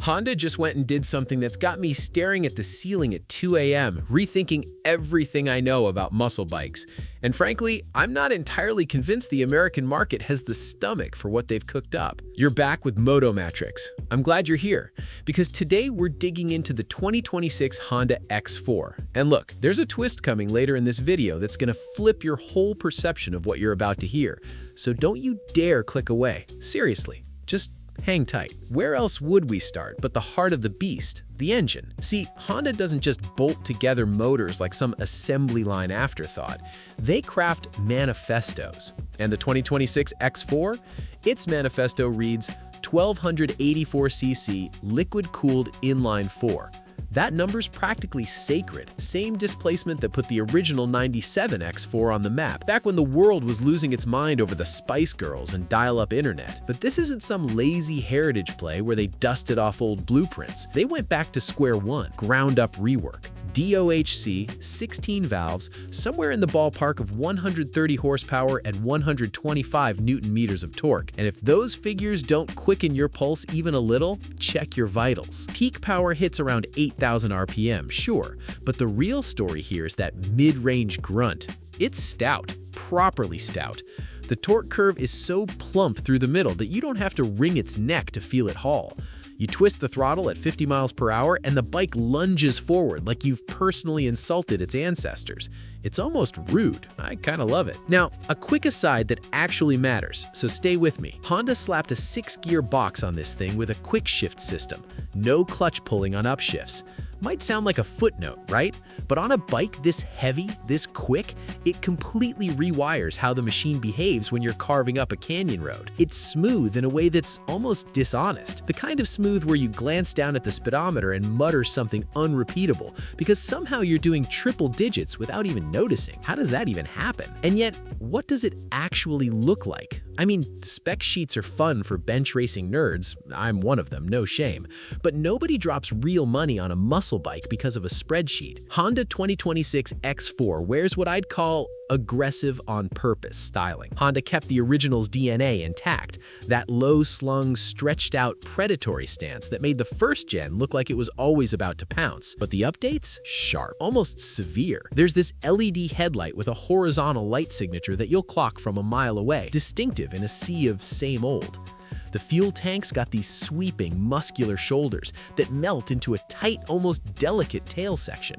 Honda just went and did something that's got me staring at the ceiling at 2 a.m., rethinking everything I know about muscle bikes. And frankly, I'm not entirely convinced the American market has the stomach for what they've cooked up. You're back with Moto Matrix. I'm glad you're here, because today we're digging into the 2026 Honda X4. And look, there's a twist coming later in this video that's gonna flip your whole perception of what you're about to hear. So don't you dare click away. Seriously, just hang tight. Where else would we start but the heart of the beast, the engine? See, Honda doesn't just bolt together motors like some assembly line afterthought. They craft manifestos. And the 2026 X4? Its manifesto reads 1284cc liquid-cooled inline-four. That number's practically sacred. Same displacement that put the original 97 X4 on the map, back when the world was losing its mind over the Spice Girls and dial-up internet. But this isn't some lazy heritage play where they dusted off old blueprints. They went back to square one, ground-up rework. DOHC, 16 valves, somewhere in the ballpark of 130 horsepower and 125 newton-meters of torque. And if those figures don't quicken your pulse even a little, check your vitals. Peak power hits around 8,000 RPM, sure, but the real story here is that mid-range grunt. It's stout, properly stout. The torque curve is so plump through the middle that you don't have to wring its neck to feel it haul. You twist the throttle at 50 miles per hour and the bike lunges forward like you've personally insulted its ancestors. It's almost rude. I kinda love it. Now, a quick aside that actually matters, so stay with me. Honda slapped a 6-gear box on this thing with a quick shift system. No clutch pulling on upshifts. Might sound like a footnote, right? But on a bike this heavy, this quick, it completely rewires how the machine behaves when you're carving up a canyon road. It's smooth in a way that's almost dishonest. The kind of smooth where you glance down at the speedometer and mutter something unrepeatable because somehow you're doing triple digits without even noticing. How does that even happen? And yet, what does it actually look like? I mean, spec sheets are fun for bench racing nerds. I'm one of them, no shame. But nobody drops real money on a muscle bike because of a spreadsheet. Honda 2026 X4 wears what I'd call aggressive on purpose styling. Honda kept the original's DNA intact, that low-slung, stretched-out predatory stance that made the first gen look like it was always about to pounce. But the updates? Sharp, almost severe. There's this LED headlight with a horizontal light signature that you'll clock from a mile away, distinctive in a sea of same old. The fuel tank's got these sweeping, muscular shoulders that melt into a tight, almost delicate tail section.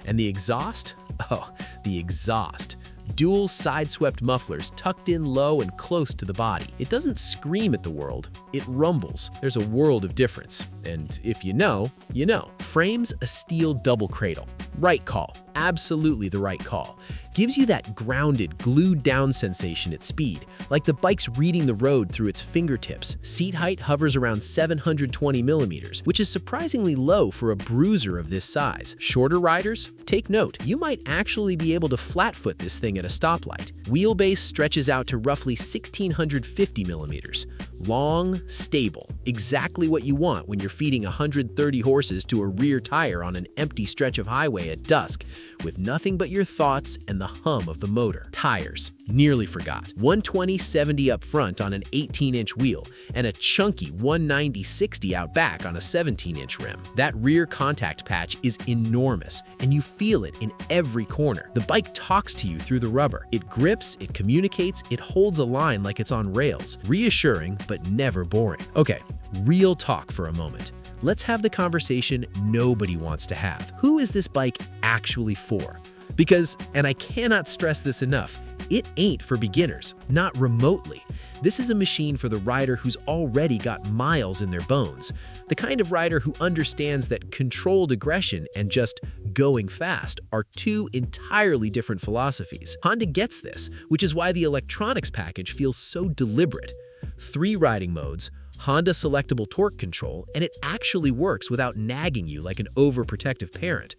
And the exhaust? Oh, the exhaust. Dual side-swept mufflers tucked in low and close to the body. It doesn't scream at the world, it rumbles. There's a world of difference. And if you know, you know. Frame's a steel double cradle. Right call. Absolutely the right call. Gives you that grounded, glued-down sensation at speed, like the bike's reading the road through its fingertips. Seat height hovers around 720 millimeters, which is surprisingly low for a bruiser of this size. Shorter riders? Take note, you might actually be able to flat-foot this thing at a stoplight. Wheelbase stretches out to roughly 1,650 millimeters. Long, stable, exactly what you want when you're feeding 130 horses to a rear tire on an empty stretch of highway at dusk, with nothing but your thoughts and the hum of the motor. Tires. Nearly forgot. 120/70 up front on an 18-inch wheel, and a chunky 190/60 out back on a 17-inch rim. That rear contact patch is enormous, and you feel it in every corner. The bike talks to you through the rubber. It grips, it communicates, it holds a line like it's on rails. Reassuring, but never boring. Okay, real talk for a moment. Let's have the conversation nobody wants to have. Who is this bike actually for? Because, and I cannot stress this enough, it ain't for beginners, not remotely. This is a machine for the rider who's already got miles in their bones. The kind of rider who understands that controlled aggression and just going fast are two entirely different philosophies. Honda gets this, which is why the electronics package feels so deliberate. 3 riding modes, Honda selectable torque control, and it actually works without nagging you like an overprotective parent.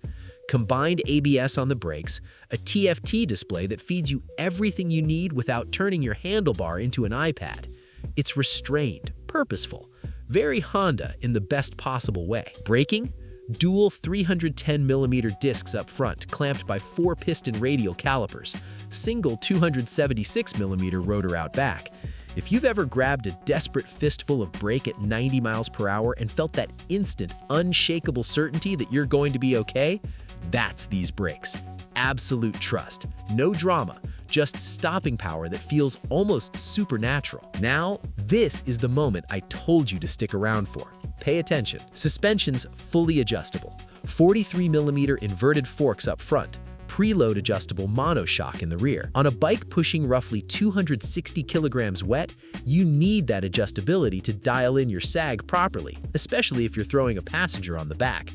Combined ABS on the brakes, a TFT display that feeds you everything you need without turning your handlebar into an iPad. It's restrained, purposeful, very Honda in the best possible way. Braking? Dual 310mm discs up front, clamped by 4-piston radial calipers. Single 276mm rotor out back. If you've ever grabbed a desperate fistful of brake at 90 miles per hour and felt that instant, unshakable certainty that you're going to be okay, that's these brakes. Absolute trust, no drama, just stopping power that feels almost supernatural. Now, this is the moment I told you to stick around for. Pay attention. Suspension's fully adjustable, 43mm inverted forks up front, preload adjustable monoshock in the rear. On a bike pushing roughly 260 kilograms wet, you need that adjustability to dial in your sag properly, especially if you're throwing a passenger on the back.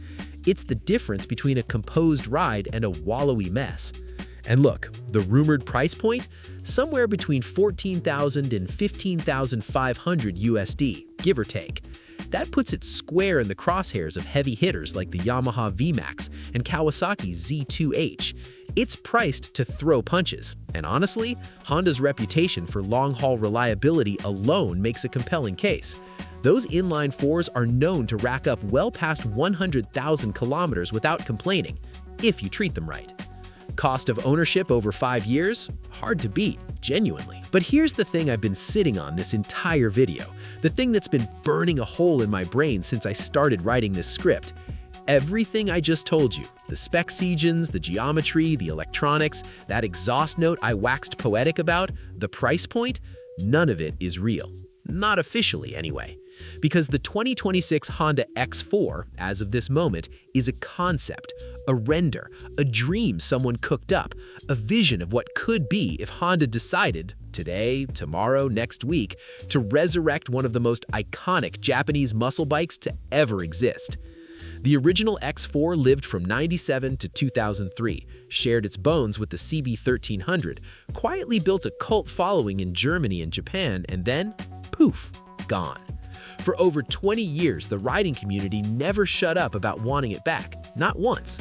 It's the difference between a composed ride and a wallowy mess. And look, the rumored price point? Somewhere between $14,000 and $15,500 USD, give or take. That puts it square in the crosshairs of heavy hitters like the Yamaha VMAX and Kawasaki Z2H. It's priced to throw punches, and honestly, Honda's reputation for long-haul reliability alone makes a compelling case. Those inline-fours are known to rack up well past 100,000 kilometers without complaining, if you treat them right. Cost of ownership over 5 years? Hard to beat, genuinely. But here's the thing I've been sitting on this entire video, the thing that's been burning a hole in my brain since I started writing this script. Everything I just told you, the spec segens, the geometry, the electronics, that exhaust note I waxed poetic about, the price point, none of it is real. Not officially, anyway. Because the 2026 Honda X4, as of this moment, is a concept, a render, a dream someone cooked up, a vision of what could be if Honda decided, today, tomorrow, next week, to resurrect one of the most iconic Japanese muscle bikes to ever exist. The original X4 lived from 97 to 2003, shared its bones with the CB1300, quietly built a cult following in Germany and Japan, and then, poof, gone. For over 20 years, the riding community never shut up about wanting it back, not once.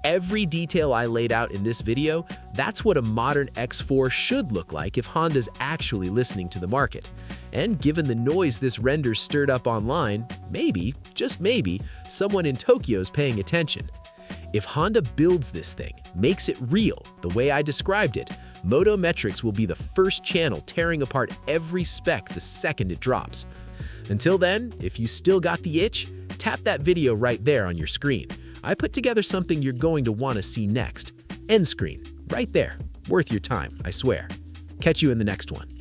Every detail I laid out in this video, that's what a modern X4 should look like if Honda's actually listening to the market. And given the noise this render stirred up online, maybe, just maybe, someone in Tokyo's paying attention. If Honda builds this thing, makes it real, the way I described it, Motometrics will be the first channel tearing apart every spec the second it drops. Until then, if you still got the itch, tap that video right there on your screen. I put together something you're going to want to see next. End screen, right there. Worth your time, I swear. Catch you in the next one.